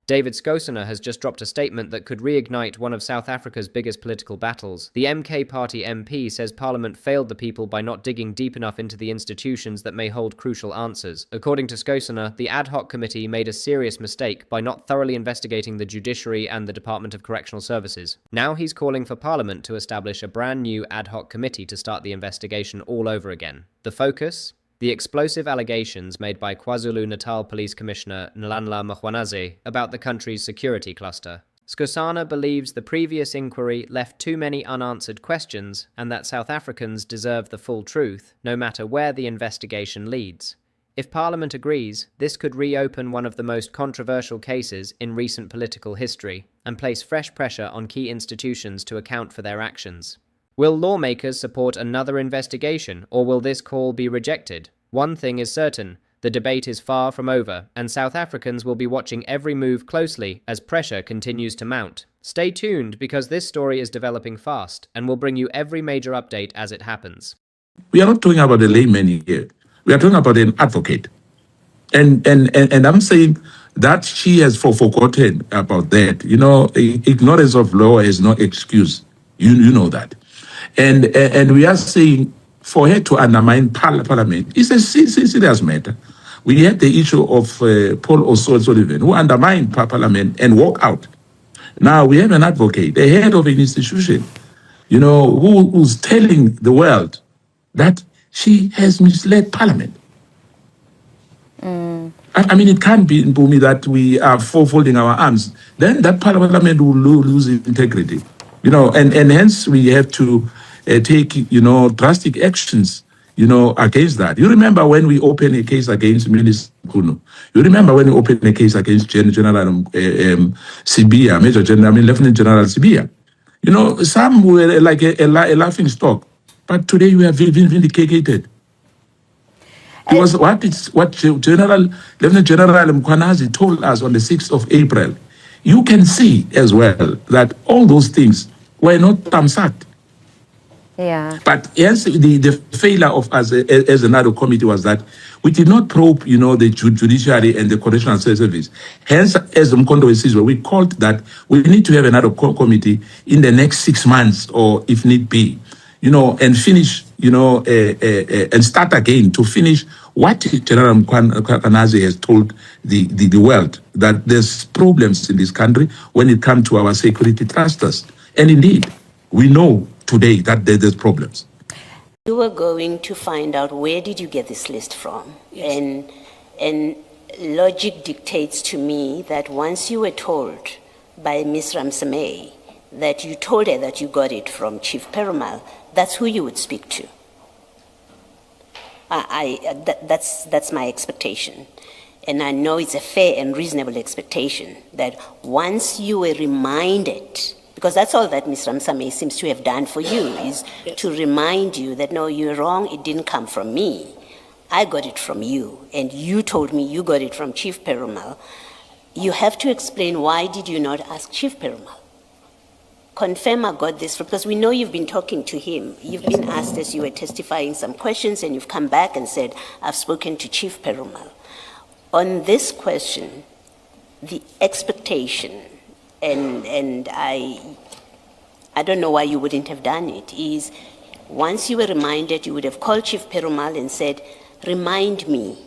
David Skosana has just dropped a statement that could reignite one of South Africa's biggest political battles. The MK Party MP says Parliament failed the people by not digging deep enough into the institutions that may hold crucial answers. According to Skosana, the ad hoc committee made a serious mistake by not thoroughly investigating the judiciary and the Department of Correctional Services. Now he's calling for Parliament to establish a brand new ad hoc committee to start the investigation all over again. The focus? The explosive allegations made by KwaZulu-Natal Police Commissioner Nlanhla Mkhwanazi about the country's security cluster. Skosana believes the previous inquiry left too many unanswered questions and that South Africans deserve the full truth, no matter where the investigation leads. If Parliament agrees, this could reopen one of the most controversial cases in recent political history and place fresh pressure on key institutions to account for their actions. Will lawmakers support another investigation, or will this call be rejected? One thing is certain, the debate is far from over, and South Africans will be watching every move closely as pressure continues to mount. Stay tuned, because this story is developing fast, and we'll bring you every major update as it happens. We are not talking about a layman here. We are talking about an advocate. And I'm saying that she has forgotten about that. You know, ignorance of law is no excuse. You know that. And we are saying for her to undermine Parliament is a serious matter. We had the issue of Paul O'Sullivan, who undermined Parliament and walked out. Now we have an advocate, the head of an institution, you know, who's telling the world that she has misled Parliament. I mean, it can't be, Mpumi, that we are folding our arms. Then that Parliament will lose integrity. You know, and hence we have to take, you know, drastic actions, you know, against that. You remember when we opened a case against Minister Kuno? You remember when we opened a case against General Sibia, Lieutenant General Sibia? You know, some were like a laughing stock, but today we have been vindicated. Because what Lieutenant General Mkhwanazi told us on the 6th of April, you can see as well that all those things were not thumbsucked. Yeah. But yes, the failure of us as another committee was that we did not probe, you know, the judiciary and the correctional service. Hence, as Mkondo says, we called that we need to have another committee in the next 6 months, or if need be, you know, and finish, you know, and start again to finish what General Mkhwanazi has told the world, that there's problems in this country when it comes to our security clusters. And indeed, we know today that there's problems. You were going to find out where did you get this list from? Yes. And logic dictates to me that once you were told by Ms. Ramsamay that you told her that you got it from Chief Perumal, that's who you would speak to. That's my expectation. And I know it's a fair and reasonable expectation that once you were reminded, because that's all that Ms. Ramsamay seems to have done for you, is to remind you that, no, you're wrong, it didn't come from me. I got it from you, and you told me you got it from Chief Perumal. You have to explain, why did you not ask Chief Perumal? Confirm I got this from, because we know you've been talking to him. You've been asked as you were testifying some questions, and you've come back and said, I've spoken to Chief Perumal. On this question, the expectation, and I don't know why you wouldn't have done it, is once you were reminded, you would have called Chief Perumal and said, remind me,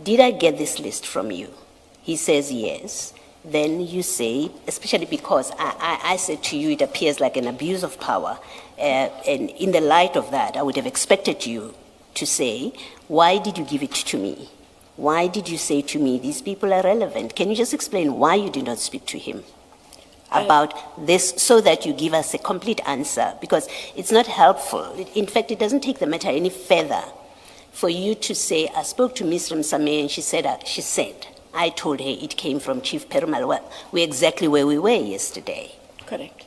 did I get this list from you? He says yes. Then you say, especially because I said to you, it appears like an abuse of power. And in the light of that, I would have expected you to say, why did you give it to me? Why did you say to me, these people are relevant? Can you just explain why you did not speak to him about this, so that you give us a complete answer? Because it's not helpful. In fact, it doesn't take the matter any further for you to say, I spoke to Ms. Ramsamay and she said, I told her it came from Chief Perumal. Well, we're exactly where we were yesterday. Correct.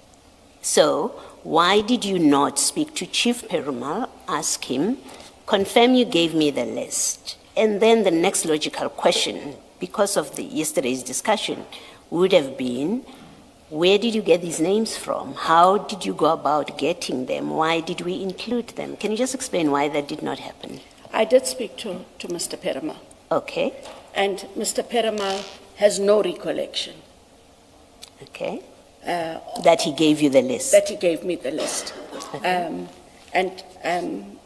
So why did you not speak to Chief Perumal, ask him, confirm you gave me the list? And then the next logical question, because of yesterday's discussion, would have been, where did you get these names from? How did you go about getting them? Why did we include them? Can you just explain why that did not happen? I did speak to Mr. Perumal. Okay. And Mr. Perumal has no recollection Okay. That he gave you the list. That he gave me the list.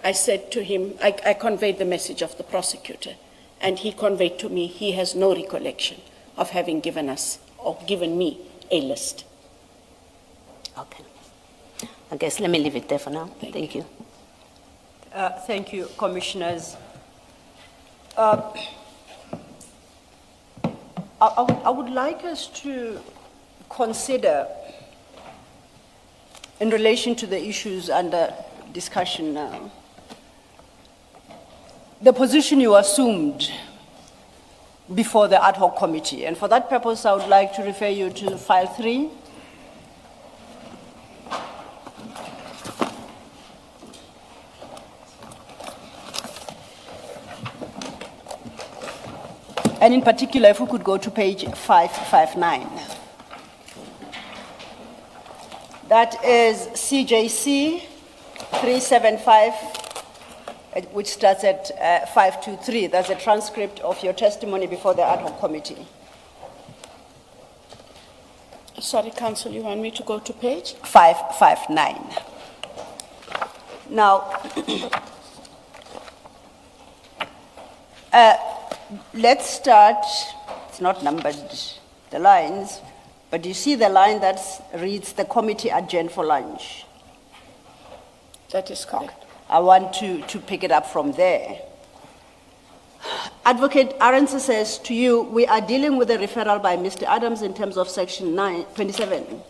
I said to him, I conveyed the message of the prosecutor, and he conveyed to me he has no recollection of having given us or given me a list. Okay. I guess let me leave it there for now. Thank you. Thank you, Commissioners. I would like us to consider, in relation to the issues under discussion now, the position you assumed before the ad hoc committee. And for that purpose, I would like to refer you to file 3. And in particular, if we could go to page 559. That is CJC 375, which starts at 523. That's a transcript of your testimony before the ad hoc committee. Sorry, Counsel, you want me to go to page? 559. Now, let's start, it's not numbered, the lines, but you see the line that reads the committee adjourned for lunch. That is correct. I want to pick it up from there. Advocate Arendse says to you, we are dealing with a referral by Mr. Adams in terms of section 27.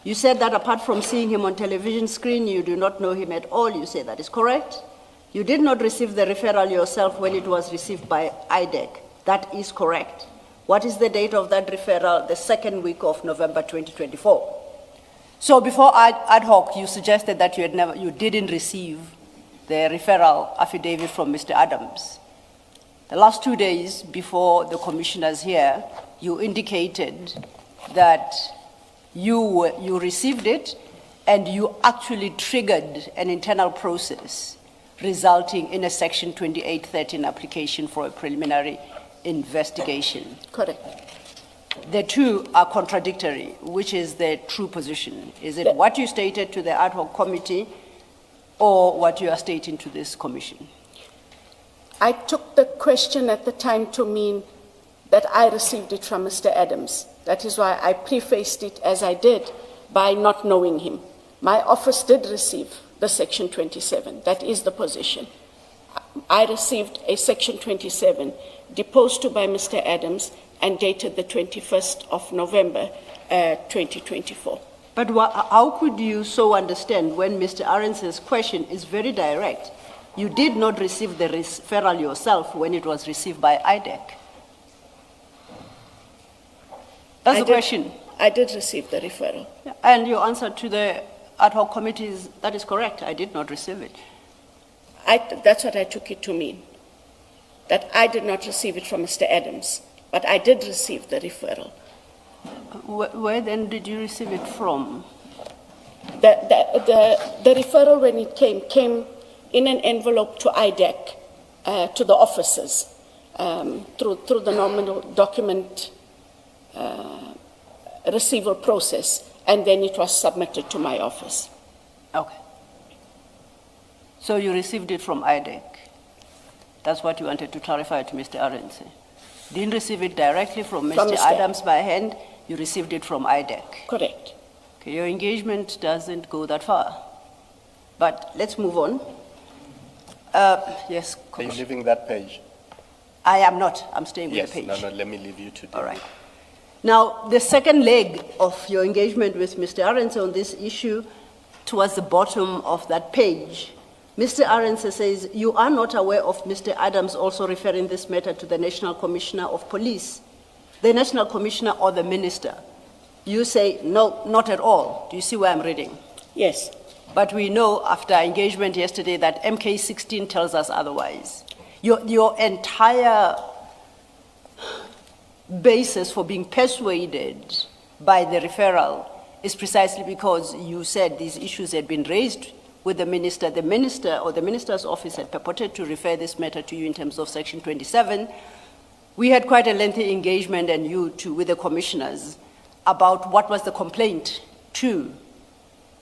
You said that apart from seeing him on television screen, you do not know him at all. You say that is correct. You did not receive the referral yourself when it was received by IDEC. That is correct. What is the date of that referral? The second week of November 2024. So before ad hoc, you suggested that you didn't receive the referral affidavit from Mr. Adams. The last 2 days before the commissioners here, you indicated that you received it and you actually triggered an internal process resulting in a Section 2813 application for a preliminary investigation. Correct. The two are contradictory. Which is the true position? Is it what you stated to the ad hoc committee or what you are stating to this commission? I took the question at the time to mean that I received it from Mr. Adams. That is why I prefaced it as I did by not knowing him. My office did receive the Section 27. That is the position. I received a Section 27 deposed to by Mr. Adams and dated the 21st of November 2024. But how could you so understand when Mr. Arendse's question is very direct? You did not receive the referral yourself when it was received by IDEC. That's the question. I did receive the referral. And your answer to the ad hoc committee is, that is correct, I did not receive it. That's what I took it to mean, that I did not receive it from Mr. Adams, but I did receive the referral. Where then did you receive it from? The referral, when it came in an envelope to IDEC, to the officers, through the normal document receival process, and then it was submitted to my office. Okay. So you received it from IDEC. That's what you wanted to clarify to Mr. Arendse. Didn't receive it directly from Mr. Adams by hand, you received it from IDEC. Correct. Okay, your engagement doesn't go that far. But let's move on. Yes, Are you leaving that page? I am not. I'm staying with Yes, the page. no, let me leave you to do All right. Now, the second leg of your engagement with Mr. Arendse on this issue, towards the bottom of that page, Mr. Arendse says, you are not aware of Mr. Adams also referring this matter to the National Commissioner of Police, the National Commissioner or the Minister. You say, no, not at all. Do you see where I'm reading? Yes. But we know after engagement yesterday that MK16 tells us otherwise. Your entire basis for being persuaded by the referral is precisely because you said these issues had been raised with the minister. The minister or the minister's office had purported to refer this matter to you in terms of Section 27. We had quite a lengthy engagement, and you too, with the commissioners, about what was the complaint to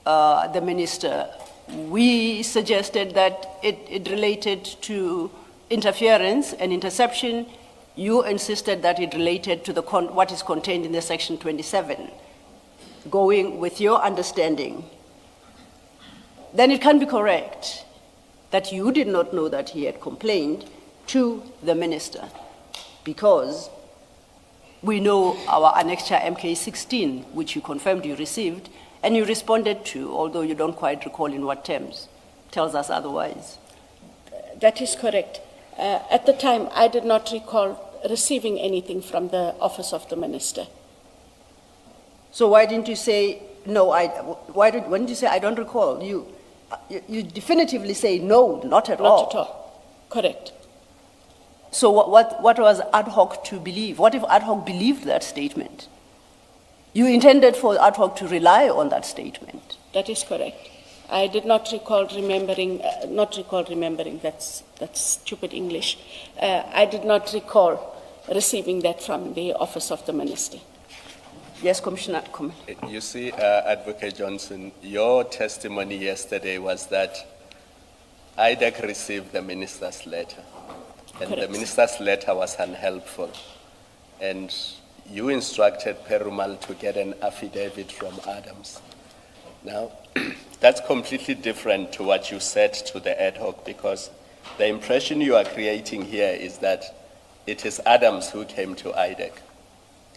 the minister. We suggested that it related to interference and interception. You insisted that it related to what is contained in the section 27. Going with your understanding, then it can be correct that you did not know that he had complained to the minister, because we know our annexure MK16, which you confirmed you received, and you responded to, although you don't quite recall in what terms, tells us otherwise. That is correct. At the time, I did not recall receiving anything from the office of the minister. So why didn't you say, no, when did you say, I don't recall? You definitively say, no, not at all. Not at all. Correct. So what was ad hoc to believe? What if ad hoc believed that statement? You intended for ad hoc to rely on that statement. That is correct. I did not recall remembering, that's stupid English. I did not recall receiving that from the office of the minister. Yes, Commissioner. You see, Advocate Johnson, your testimony yesterday was that IDEC received the minister's letter, and Correct. the minister's letter was unhelpful, and you instructed Perumal to get an affidavit from Adams. Now, that's completely different to what you said to the ad hoc, because the impression you are creating here is that it is Adams who came to IDEC,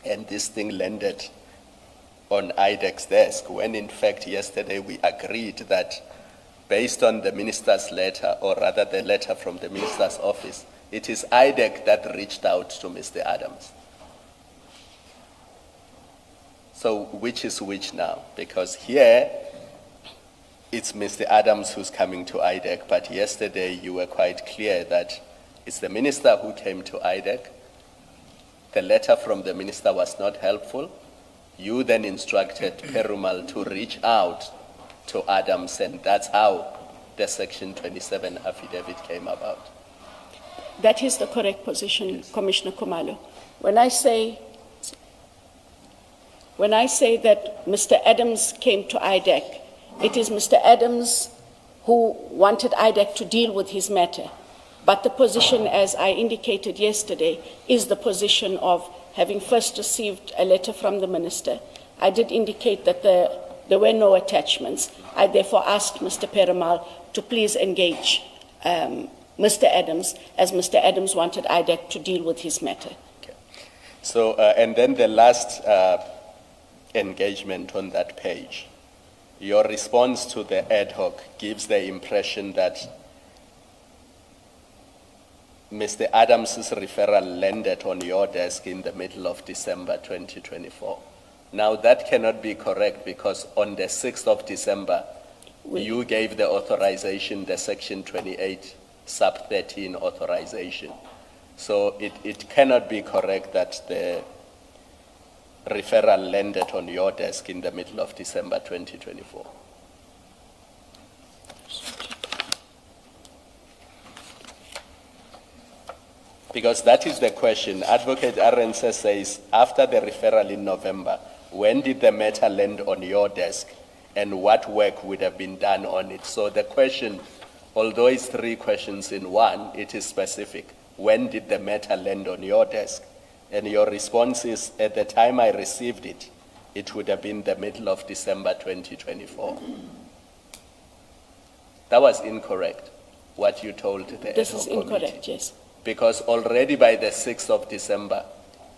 and this thing landed on IDEC's desk, when in fact yesterday we agreed that based on the minister's letter, or rather the letter from the minister's office, it is IDEC that reached out to Mr. Adams. So which is which now? Because here, it's Mr. Adams who's coming to IDEC, but yesterday you were quite clear that it's the minister who came to IDEC. The letter from the minister was not helpful. You then instructed Perumal to reach out to Adams, and that's how the Section 27 affidavit came about. That is the correct position, yes. Commissioner Khumalo. When I say that Mr. Adams came to IDEC, it is Mr. Adams who wanted IDEC to deal with his matter. But the position, as I indicated yesterday, is the position of having first received a letter from the minister. I did indicate that there were no attachments. I therefore asked Mr. Perumal to please engage Mr. Adams, as Mr. Adams wanted IDEC to deal with his matter. Okay. So, and then the last engagement on that page, your response to the ad hoc gives the impression that Mr. Adams's referral landed on your desk in the middle of December 2024. Now that cannot be correct, because on the 6th of December, you gave the authorization, the Section 28 sub 13 authorization. So it cannot be correct that the referral landed on your desk in the middle of December 2024. Because that is the question. Advocate Arendse says, after the referral in November, when did the matter land on your desk, and what work would have been done on it? So the question, although it's 3 questions in one, it is specific. When did the matter land on your desk? And your response is, at the time I received it, it would have been the middle of December 2024. That was incorrect, what you told the This is committee. incorrect, yes. Because already by the 6th of December,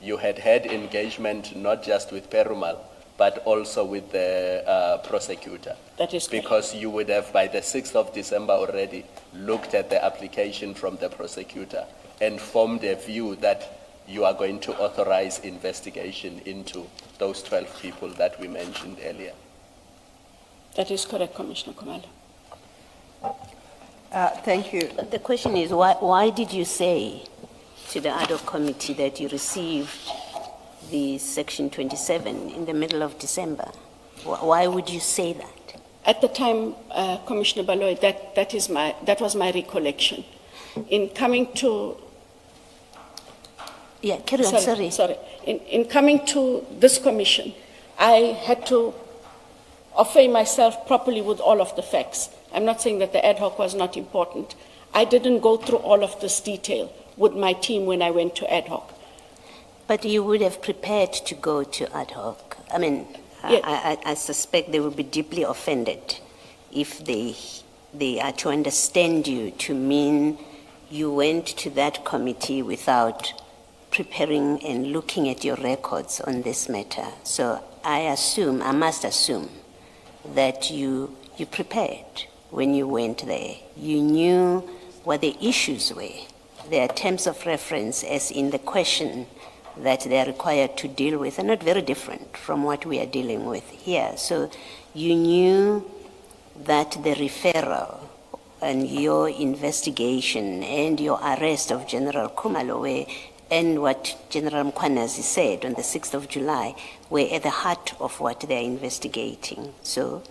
you had engagement not just with Perumal, but also with the prosecutor. That is correct. Because you would have, by the 6th of December already, looked at the application from the prosecutor and formed a view that you are going to authorize investigation into those 12 people that we mentioned earlier. That is correct, Commissioner Khumalo. Thank you. But the question is, why did you say to the ad hoc committee that you received the Section 27 in the middle of December? Why would you say that? At the time, Commissioner Baloy, that was my recollection. In coming to... Yeah, carry on, sorry. In coming to this commission, I had to affirm myself properly with all of the facts. I'm not saying that the ad hoc was not important. I didn't go through all of this detail with my team when I went to ad hoc. But you would have prepared to go to ad hoc. I mean, Yeah. I suspect they will be deeply offended if they are to understand you to mean you went to that committee without preparing and looking at your records on this matter. So I must assume that you prepared when you went there. You knew what the issues were. There are terms of reference, as in the question that they are required to deal with, are not very different from what we are dealing with here. So you knew that the referral and your investigation and your arrest of General Kumalowe and what General Mkwanazi said on the 6th of July were at the heart of what they are investigating. So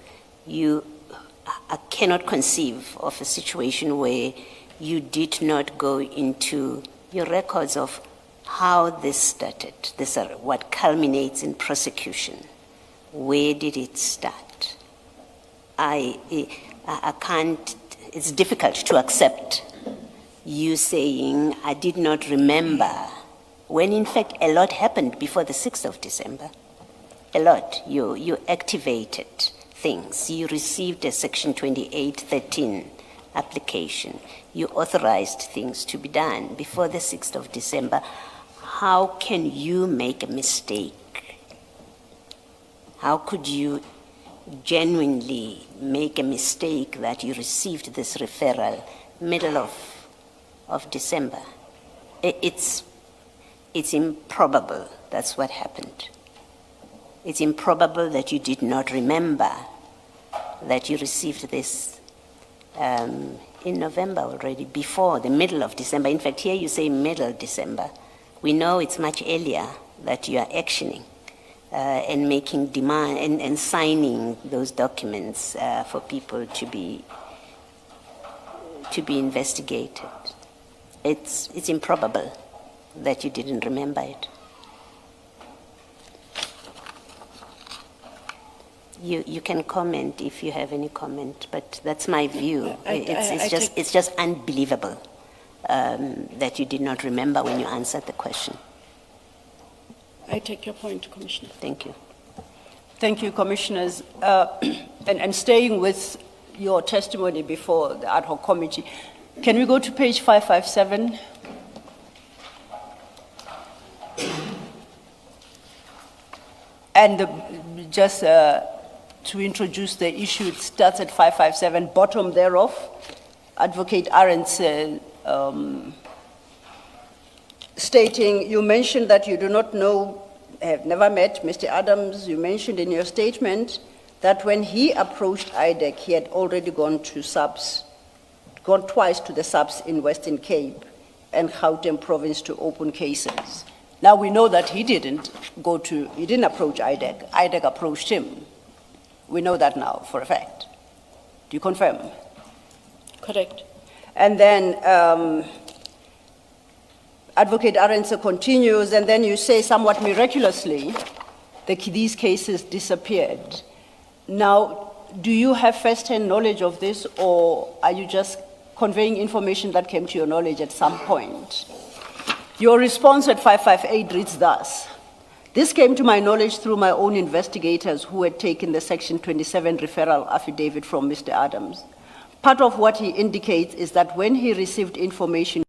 I cannot conceive of a situation where you did not go into your records of how this started. This are what culminates in prosecution. Where did it start? I can't, it's difficult to accept you saying, I did not remember, when in fact a lot happened before the 6th of December. A lot. You activated things. You received a Section 2813 application. You authorized things to be done before the 6th of December. How can you make a mistake? How could you genuinely make a mistake that you received this referral middle of December? It's improbable that's what happened. It's improbable that you did not remember that you received this in November already, before the middle of December. In fact, here you say middle December. We know it's much earlier that you are actioning and making demand and signing those documents for people to be investigated. It's improbable that you didn't remember it. You can comment if you have any comment, but that's my view. It's just unbelievable that you did not remember when you answered the question. I take your point, Commissioner. Thank you. Thank you, Commissioners. And staying with your testimony before the ad hoc committee, can we go to page 557? And just to introduce the issue, it starts at 557, bottom thereof. Advocate Arendt's stating, you mentioned that you do not know, have never met Mr. Adams. You mentioned in your statement that when he approached IDEC, he had already gone twice to the subs in Western Cape and Gauteng province to open cases. Now we know that he didn't approach IDEC. IDEC approached him. We know that now for a fact. Do you confirm? Correct. And then Advocate Arendtse continues, and then you say somewhat miraculously that these cases disappeared. Now, do you have first-hand knowledge of this, or are you just conveying information that came to your knowledge at some point? Your response at 558 reads thus: this came to my knowledge through my own investigators who had taken the Section 27 referral affidavit from Mr. Adams. Part of what he indicates is that when he received information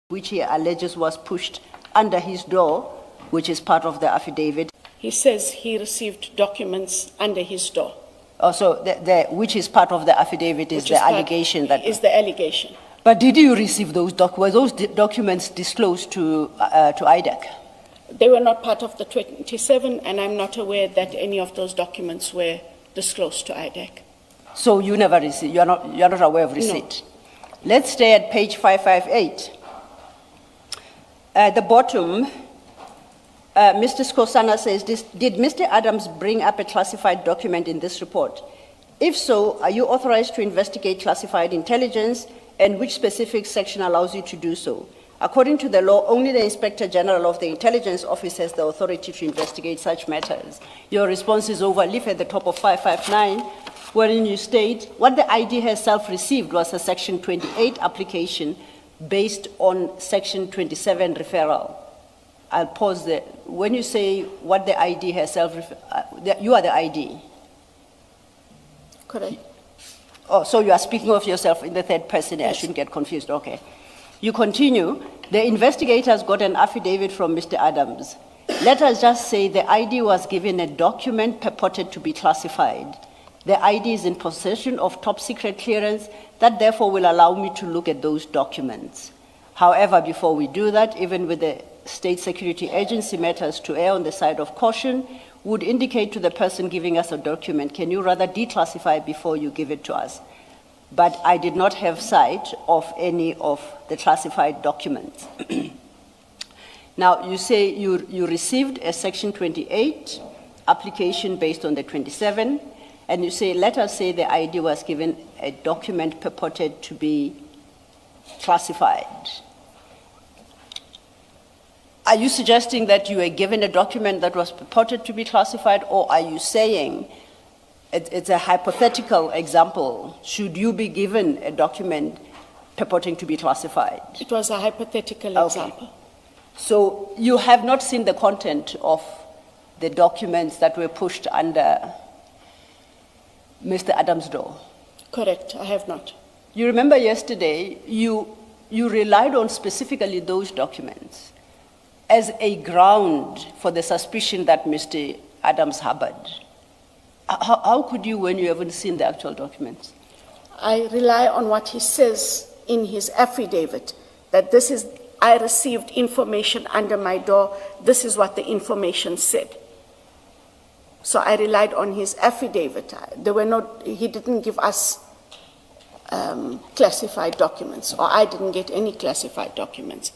which he alleges was pushed under his door, which is part of the affidavit. He says he received documents under his door. Also, which is part of the affidavit is the allegation that... Is the allegation. But did you receive those were those documents disclosed to IDEC? They were not part of the 27, and I'm not aware that any of those documents were disclosed to IDEC. So you never received, you're not aware of receipt? No. Let's stay at page 558. At the bottom, Mr. Skosana says, did Mr. Adams bring up a classified document in this report? If so, are you authorized to investigate classified intelligence? And which specific section allows you to do so? According to the law, only the Inspector General of the Intelligence Office has the authority to investigate such matters. Your response is overleaf at the top of 559, wherein you state, what the ID herself received was a Section 28 application based on Section 27 referral. I'll pause there. When you say what the ID herself, you are the ID. Correct. Oh, so you are speaking of yourself in the third person. Yes. I shouldn't get confused. Okay. You continue. The investigators got an affidavit from Mr. Adams. Let us just say the ID was given a document purported to be classified. The ID is in possession of top secret clearance that therefore will allow me to look at those documents. However, before we do that, even with the state security agency matters to err on the side of caution, would indicate to the person giving us a document, can you rather declassify before you give it to us? But I did not have sight of any of the classified documents. Now, you say you received a Section 28 application based on the 27, and you say, let us say the ID was given a document purported to be classified. Are you suggesting that you were given a document that was purported to be classified, or are you saying it's a hypothetical example? Should you be given a document purporting to be classified? It was a hypothetical example. So you have not seen the content of the documents that were pushed under Mr. Adams' door? Correct, I have not. You remember yesterday, you relied on specifically those documents as a ground for the suspicion that Mr. Adams harbored. How could you, when you haven't seen the actual documents? I rely on what he says in his affidavit, that this is, I received information under my door, this is what the information said. So I relied on his affidavit. He didn't give us classified documents, or I didn't get any classified documents.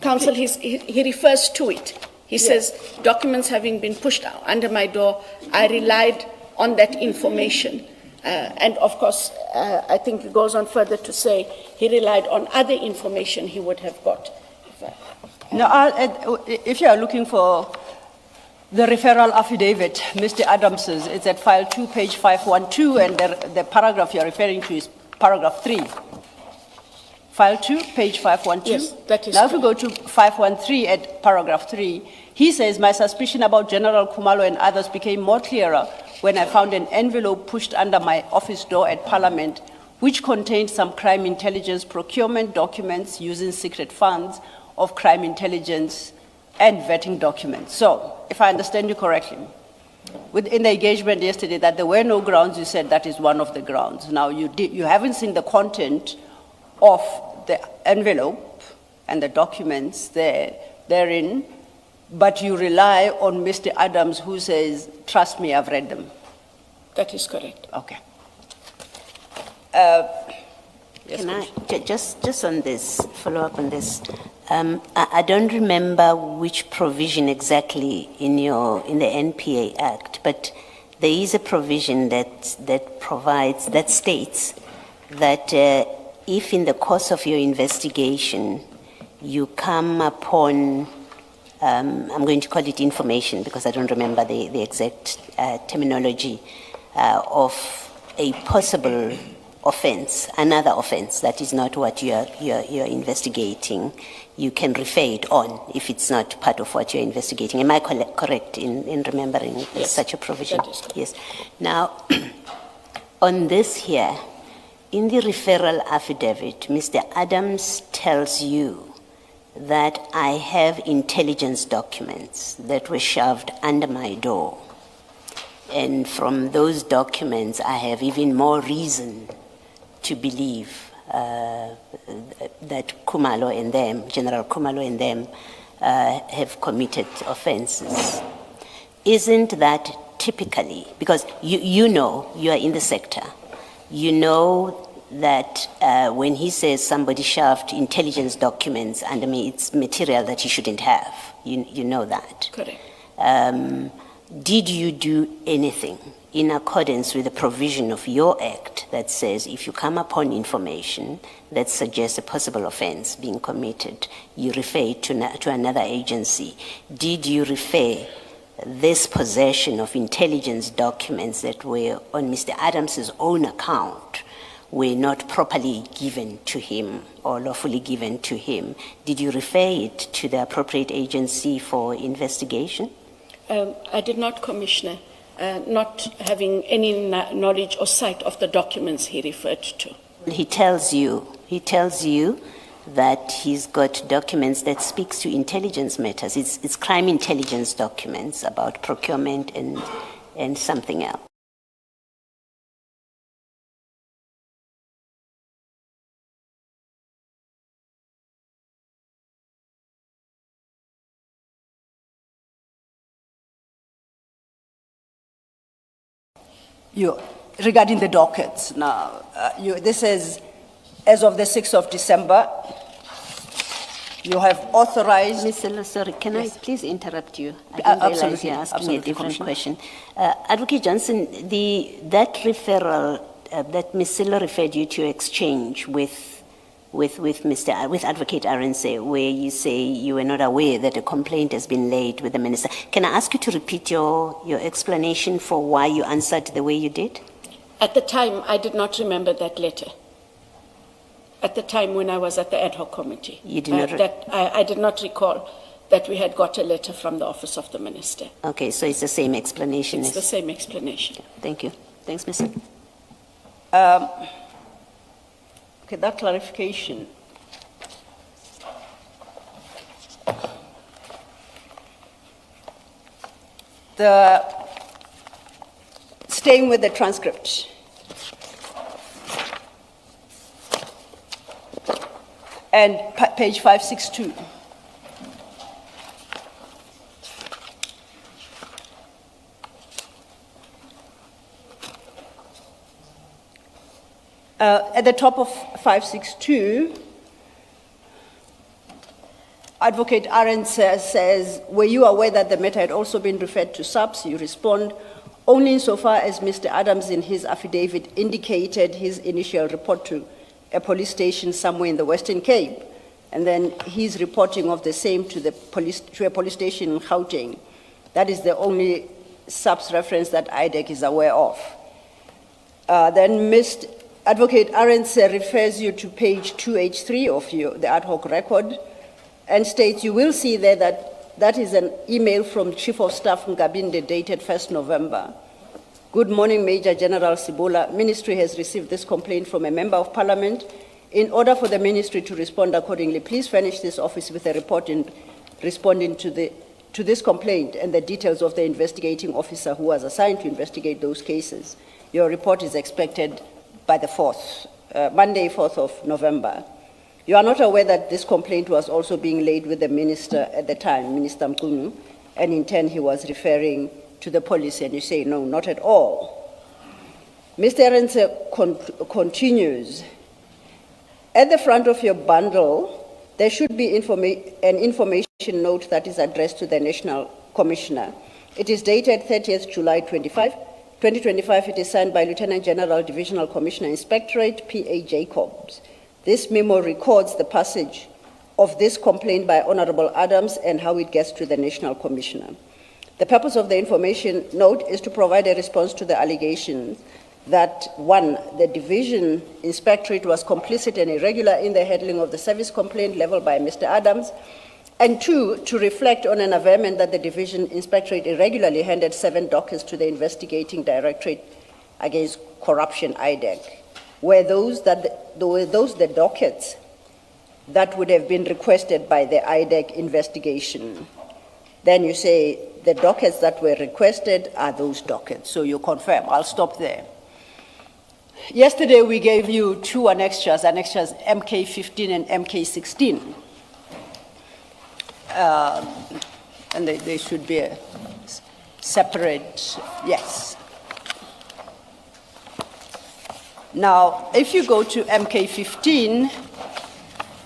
Counsel, he refers to it. He says, documents having been pushed under my door, I relied on that information. And of course, I think he goes on further to say he relied on other information he would have got. Now, if you are looking for the referral affidavit, Mr. Adams's, it's at file 2, page 512, and the paragraph you're referring to is paragraph 3. File 2, page 512. Yes, that is now, if we go to 513 at paragraph 3, he says, my suspicion about General Khumalo and others became more clearer when I found an envelope pushed under my office door at Parliament, which contained some crime intelligence procurement documents using secret funds of crime intelligence and vetting documents. So, if I understand you correctly, in the engagement yesterday that there were no grounds, you said that is one of the grounds. Now, you haven't seen the content of the envelope and the documents therein, but you rely on Mr. Adams, who says, trust me, I've read them. That is correct. Okay. Yes, Can I, just on this, follow up on this, I don't remember which provision exactly in the NPA Act, but there is a provision that states that if in the course of your investigation you come upon, I'm going to call it information because I don't remember the exact terminology, of a possible offense, another offense that is not what you're investigating, you can refer it on if it's not part of what you're investigating. Am I correct in remembering such a provision? Yes. Now, on this here, in the referral affidavit, Mr. Adams tells you that I have intelligence documents that were shoved under my door. And from those documents, I have even more reason to believe that Khumalo and them, General Khumalo and them, have committed offenses. Isn't that typically, because you know, you are in the sector, you know that when he says somebody shoved intelligence documents under me, it's material that you shouldn't have. You know that. Correct. Did you do anything in accordance with the provision of your act that says if you come upon information that suggests a possible offense being committed, you refer it to another agency. Did you refer this possession of intelligence documents that were on Mr. Adams's own account were not properly given to him or lawfully given to him? Did you refer it to the appropriate agency for investigation? I did not, Commissioner, not having any knowledge or sight of the documents he referred to. He tells you that he's got documents that speaks to intelligence matters. It's crime intelligence documents about procurement and something else. Regarding the dockets, now, this is, as of the 6th of December, you have authorized... Ms. Silla, sorry, can Yes. I please interrupt you? I didn't realize Absolutely. you're asking Absolutely, a different Commissioner. question. Advocate Johnson, that referral that Ms. Silla referred you to exchange with Advocate Arendse, where you say you were not aware that a complaint has been laid with the minister. Can I ask you to repeat your explanation for why you answered the way you did? At the time, I did not remember that letter. At the time when I was at the ad hoc committee. You did not I did not recall that we had got a letter from the office of the minister. Okay, so it's the same explanation. It's the same explanation. Thank you. Thanks, Ms. Silla. Okay, that clarification. Staying with the transcript. And page 562. At the top of 562, Advocate Arendt says, were you aware that the matter had also been referred to SAPS? You respond, only insofar as Mr. Adams in his affidavit indicated his initial report to a police station somewhere in the Western Cape, and then his reporting of the same to a police station in Gauteng. That is the only SAPS reference that IDEC is aware of. Then Mr. Advocate Arendt refers you to page 2H3 of the ad hoc record and states you will see there that is an email from Chief of Staff Ngabinde dated 1st November. Good morning, Major General Sibola. Ministry has received this complaint from a member of parliament. In order for the ministry to respond accordingly, please furnish this office with a report in responding to this complaint and the details of the investigating officer who was assigned to investigate those cases. Your report is expected by the 4th, Monday, 4th of November. You are not aware that this complaint was also being laid with the minister at the time, Minister Mkunu, and in turn he was referring to the police, and you say, no, not at all. Mr. Arendt continues, at the front of your bundle, there should be an information note that is addressed to the National Commissioner. It is dated 30th July 2025. It is signed by Lieutenant General Divisional Commissioner Inspectorate, P.A. Jacobs. This memo records the passage of this complaint by Honorable Adams and how it gets to the National Commissioner. The purpose of the information note is to provide a response to the allegations that, one, the division inspectorate was complicit and irregular in the handling of the service complaint leveled by Mr. Adams, and two, to reflect on an averment that the division inspectorate irregularly handed 7 dockets to the investigating directorate against corruption, IDEC. Were those the dockets that would have been requested by the IDEC investigation? Then you say the dockets that were requested are those dockets. So you confirm. I'll stop there. Yesterday we gave you 2 annexures MK15 and MK16. And they should be a separate, yes. Now, if you go to MK15, it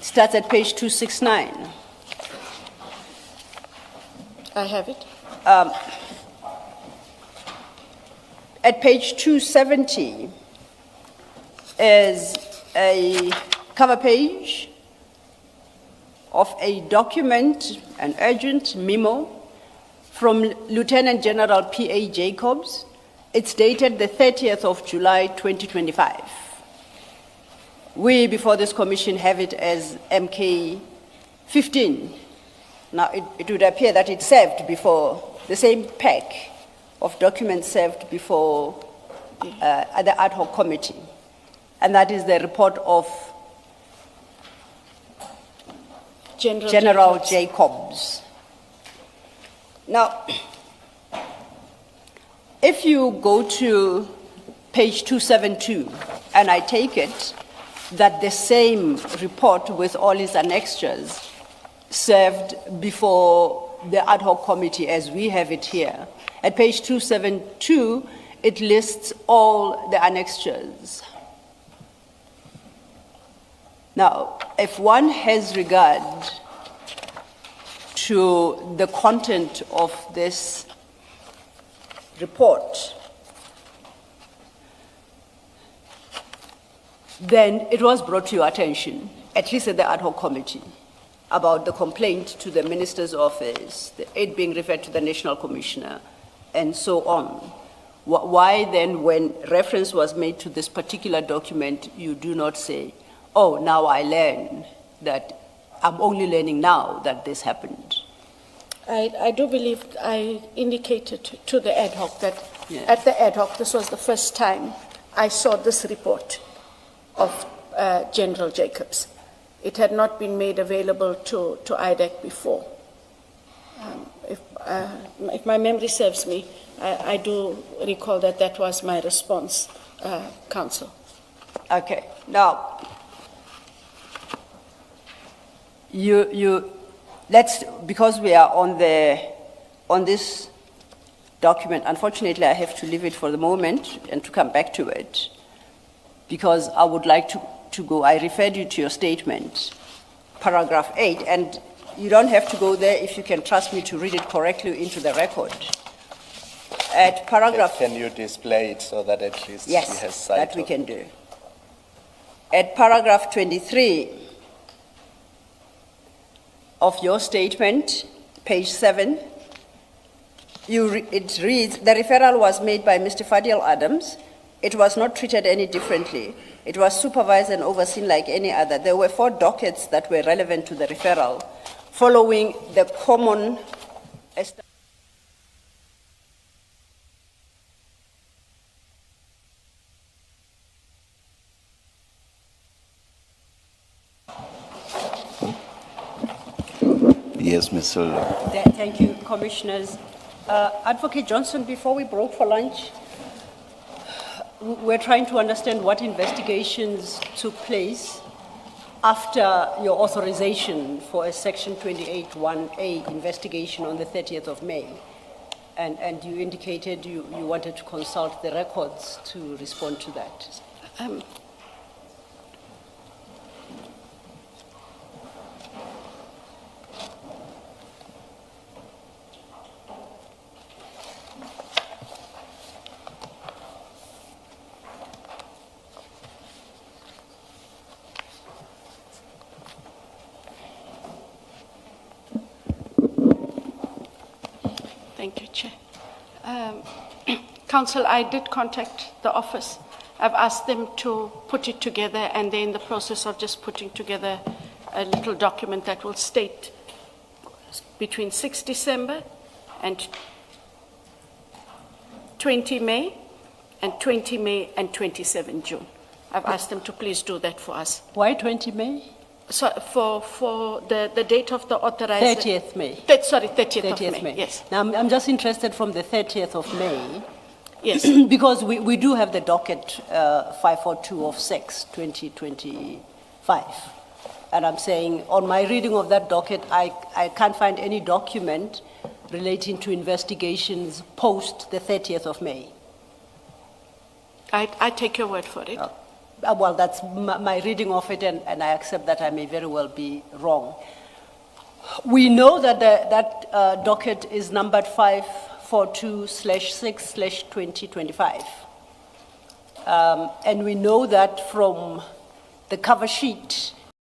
starts at page 269. I have it. At page 270 is a cover page of a document, an urgent memo from Lieutenant General P.A. Jacobs. It's dated the 30th of July, 2025. We, before this commission, have it as MK 15. Now, it would appear that it served before, the same pack of documents served before the ad hoc committee. And that is the report of General Jacobs. Now, if you go to page 272, and I take it that the same report with all its annexures served before the ad hoc committee as we have it here. At page 272, it lists all the annexures. Now, if one has regard to the content of this report, then it was brought to your attention, at least at the ad hoc committee, about the complaint to the minister's office, it being referred to the national commissioner, and so on. Why then, when reference was made to this particular document, you do not say, oh, now I learn that, I'm only learning now that this happened? I do believe I indicated to the ad hoc that at the ad hoc, this was the first time I saw this report of General Jacobs. It had not been made available to IDEC before. If my memory serves me, I do recall that that was my response, Council. Okay. Now, let's, because we are on this document, unfortunately I have to leave it for the moment and to come back to it, because I would like to go, I referred you to your statement, paragraph 8, and you don't have to go there if you can trust me to read it correctly into the record. At paragraph... Can you display it so that at least he yes, has sight that we of can do. At paragraph 23 of your statement, page 7, it reads, the referral was made by Mr. Fadiel Adams. It was not treated any differently. It was supervised and overseen like any other. There were 4 dockets that were relevant to the referral, following the common... Yes, Mr. Thank you, Commissioners. Advocate Johnson, before we broke for lunch, we're trying to understand what investigations took place after your authorization for a Section 28(1)A investigation on the 30th of May. And you indicated you wanted to consult the records to respond to that. Thank you, Chair. Council, I did contact the office. I've asked them to put it together, and they're in the process of just putting together a little document that will state between 6 December and 20 May, and 20 May and 27 June. I've asked them to please do that for us. Why 20 May? So for the date of the authorized... 30th May. 30th of May, yes. Now, I'm just interested from the 30th of May. Yes. Because we do have the docket 542 of 6, 2025. And I'm saying, on my reading of that docket, I can't find any document relating to investigations post the 30th of May. I take your word for it. Well, that's my reading of it, and I accept that I may very well be wrong. We know that that docket is numbered 542 42/6/2025. And we know that from the cover sheet